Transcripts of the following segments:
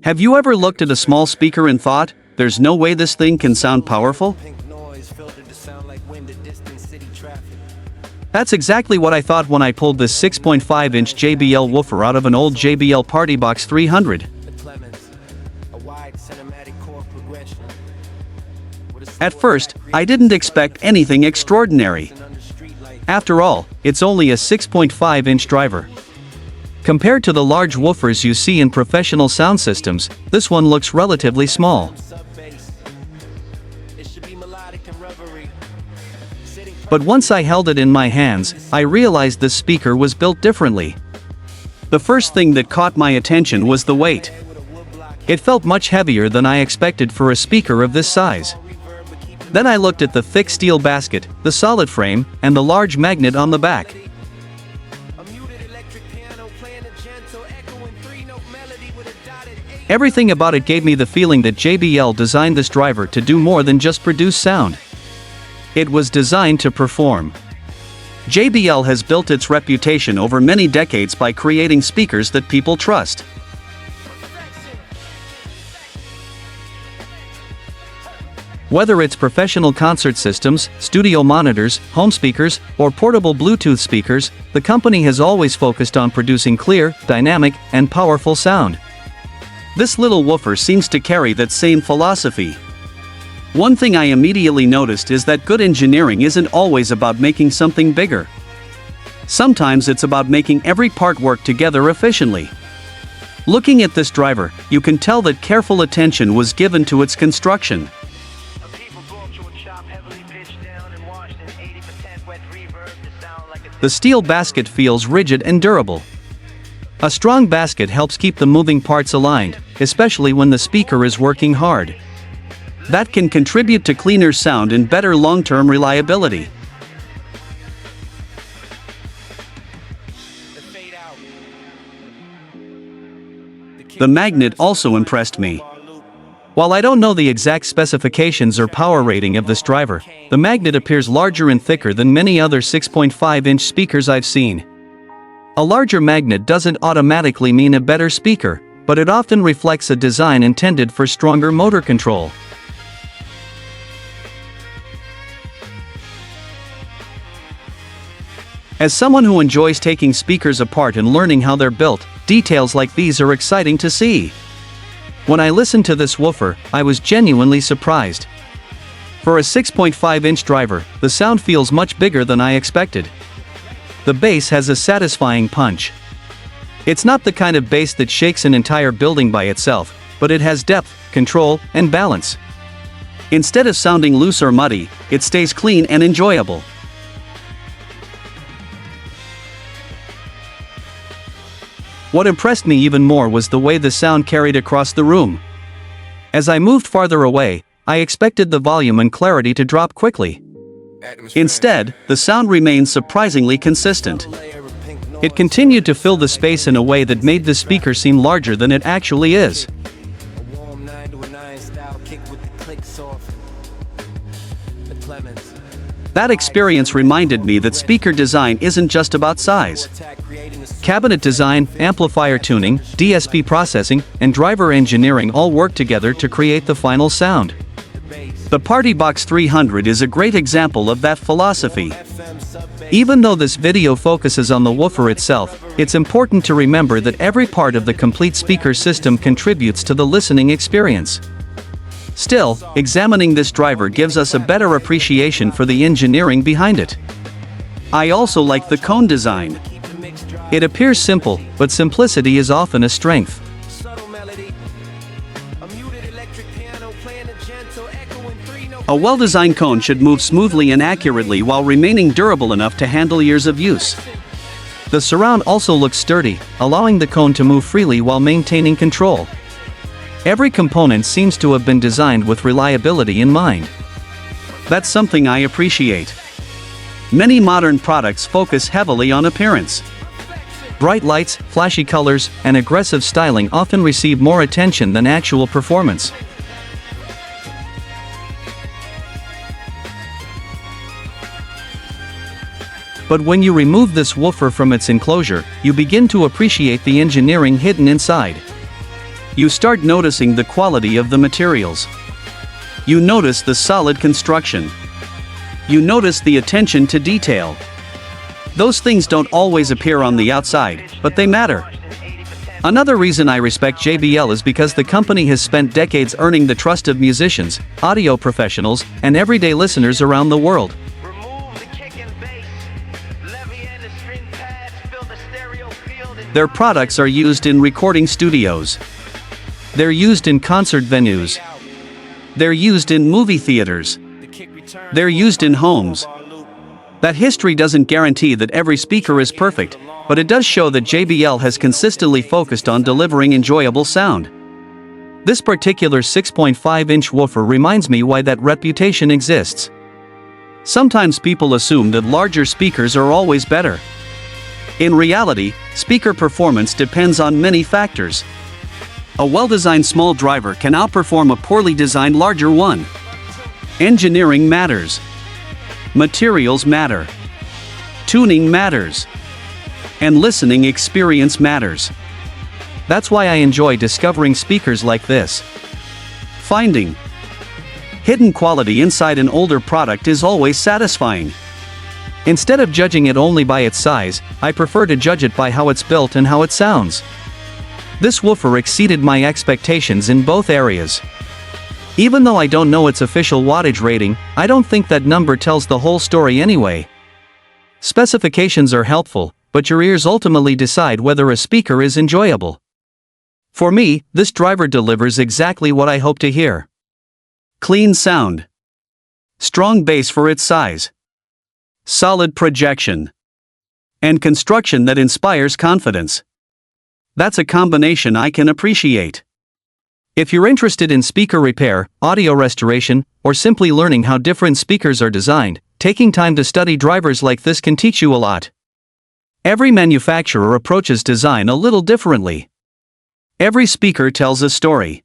Have you ever looked at a small speaker and thought, there's no way this thing can sound powerful? That's exactly what I thought when I pulled this 6.5-inch JBL woofer out of an old JBL PartyBox 300. At first, I didn't expect anything extraordinary. After all, it's only a 6.5-inch driver. Compared to the large woofers you see in professional sound systems, this one looks relatively small. But once I held it in my hands, I realized this speaker was built differently. The first thing that caught my attention was the weight. It felt much heavier than I expected for a speaker of this size. Then I looked at the thick steel basket, the solid frame, and the large magnet on the back. Everything about it gave me the feeling that JBL designed this driver to do more than just produce sound. It was designed to perform. JBL has built its reputation over many decades by creating speakers that people trust. Whether it's professional concert systems, studio monitors, home speakers, or portable Bluetooth speakers, the company has always focused on producing clear, dynamic, and powerful sound. This little woofer seems to carry that same philosophy. One thing I immediately noticed is that good engineering isn't always about making something bigger. Sometimes it's about making every part work together efficiently. Looking at this driver, you can tell that careful attention was given to its construction. The steel basket feels rigid and durable. A strong basket helps keep the moving parts aligned, especially when the speaker is working hard. That can contribute to cleaner sound and better long-term reliability. The magnet also impressed me. While I don't know the exact specifications or power rating of this driver, the magnet appears larger and thicker than many other 6.5-inch speakers I've seen. A larger magnet doesn't automatically mean a better speaker, but it often reflects a design intended for stronger motor control. As someone who enjoys taking speakers apart and learning how they're built, details like these are exciting to see. When I listened to this woofer, I was genuinely surprised. For a 6.5-inch driver, the sound feels much bigger than I expected. The bass has a satisfying punch. It's not the kind of bass that shakes an entire building by itself, but it has depth, control, and balance. Instead of sounding loose or muddy, it stays clean and enjoyable. What impressed me even more was the way the sound carried across the room. As I moved farther away, I expected the volume and clarity to drop quickly. Instead, the sound remained surprisingly consistent. It continued to fill the space in a way that made the speaker seem larger than it actually is. That experience reminded me that speaker design isn't just about size. Cabinet design, amplifier tuning, DSP processing, and driver engineering all work together to create the final sound. The PartyBox 300 is a great example of that philosophy. Even though this video focuses on the woofer itself, it's important to remember that every part of the complete speaker system contributes to the listening experience. Still, examining this driver gives us a better appreciation for the engineering behind it. I also like the cone design. It appears simple, but simplicity is often a strength. A well-designed cone should move smoothly and accurately while remaining durable enough to handle years of use. The surround also looks sturdy, allowing the cone to move freely while maintaining control. Every component seems to have been designed with reliability in mind. That's something I appreciate. Many modern products focus heavily on appearance. Bright lights, flashy colors, and aggressive styling often receive more attention than actual performance. But when you remove this woofer from its enclosure, you begin to appreciate the engineering hidden inside. You start noticing the quality of the materials. You notice the solid construction. You notice the attention to detail. Those things don't always appear on the outside, but they matter. Another reason I respect JBL is because the company has spent decades earning the trust of musicians, audio professionals, and everyday listeners around the world. Their products are used in recording studios. They're used in concert venues. They're used in movie theaters. They're used in homes. That history doesn't guarantee that every speaker is perfect, but it does show that JBL has consistently focused on delivering enjoyable sound. This particular 6.5-inch woofer reminds me why that reputation exists. Sometimes people assume that larger speakers are always better. In reality, speaker performance depends on many factors. A well-designed small driver can outperform a poorly designed larger one. Engineering matters. Materials matter. Tuning matters. And listening experience matters. That's why I enjoy discovering speakers like this. Finding hidden quality inside an older product is always satisfying. Instead of judging it only by its size, I prefer to judge it by how it's built and how it sounds. This woofer exceeded my expectations in both areas. Even though I don't know its official wattage rating, I don't think that number tells the whole story anyway. Specifications are helpful, but your ears ultimately decide whether a speaker is enjoyable. For me, this driver delivers exactly what I hope to hear. Clean sound. Strong bass for its size. Solid projection. And construction that inspires confidence. That's a combination I can appreciate. If you're interested in speaker repair, audio restoration, or simply learning how different speakers are designed, taking time to study drivers like this can teach you a lot. Every manufacturer approaches design a little differently. Every speaker tells a story.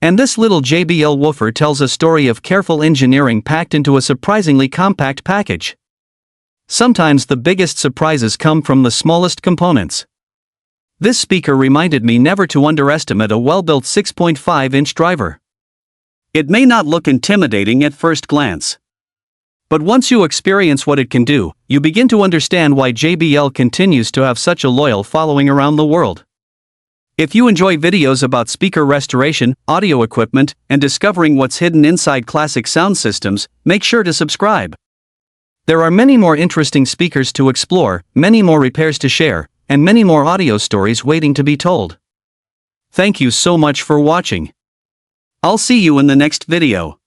And this little JBL woofer tells a story of careful engineering packed into a surprisingly compact package. Sometimes the biggest surprises come from the smallest components. This speaker reminded me never to underestimate a well-built 6.5-inch driver. It may not look intimidating at first glance. But once you experience what it can do, you begin to understand why JBL continues to have such a loyal following around the world. If you enjoy videos about speaker restoration, audio equipment, and discovering what's hidden inside classic sound systems, make sure to subscribe. There are many more interesting speakers to explore, many more repairs to share, and many more audio stories waiting to be told. Thank you so much for watching. I'll see you in the next video.